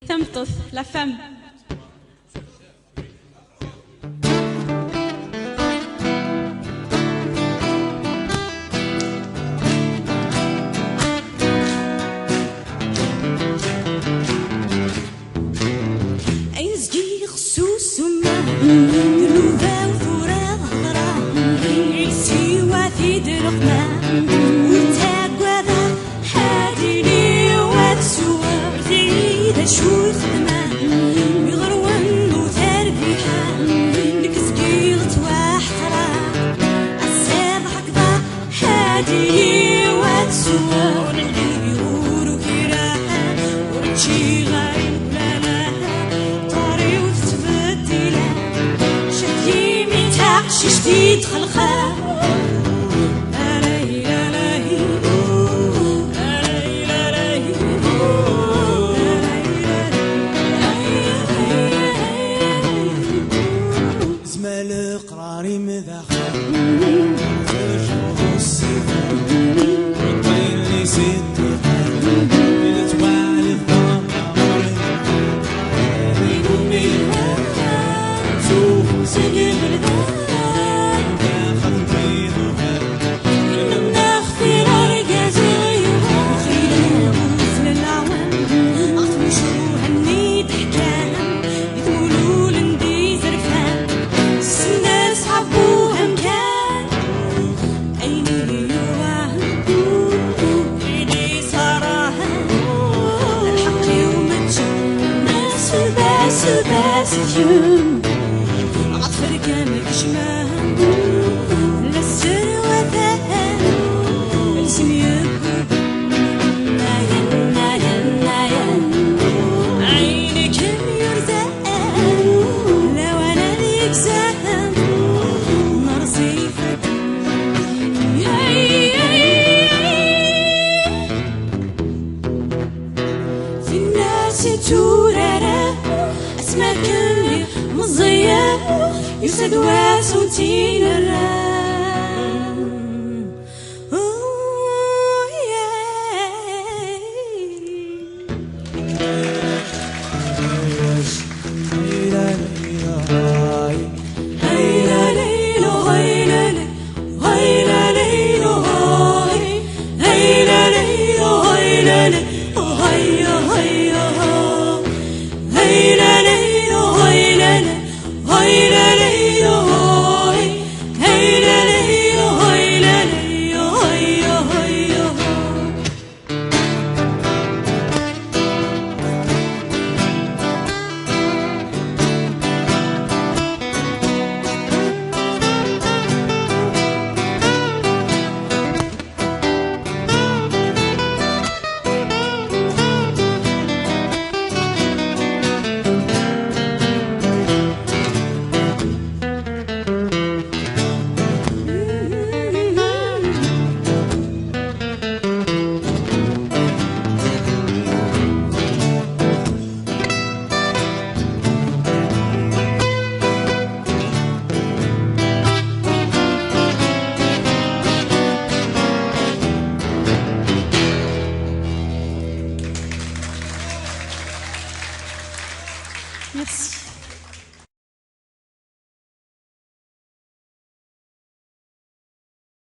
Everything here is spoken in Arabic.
Tameṭṭut, la femme. أين زجي خصوص وما قلوبة وفراغ هضرة سوا في درقنا وتاقوذا حاديني واتسوا زيدا شو خدمة يغروان وتربيحة نكسكيلت واحترا السيد حقضا حاديني واتسوا ونلقي غورو كراحة ونمشي غايب شتي تخلخا زمال قراري مذاخر تشوف السفر وطين لي ست من توالي الضم شوف سجل عطفر كامل جمال للسر وذهب الاسم يبقى ناين ناين ناين عينك يرزق لو انا ليك زهن نار صيفك في الناس تورارا اسمك مزية يسد واسوتين الراس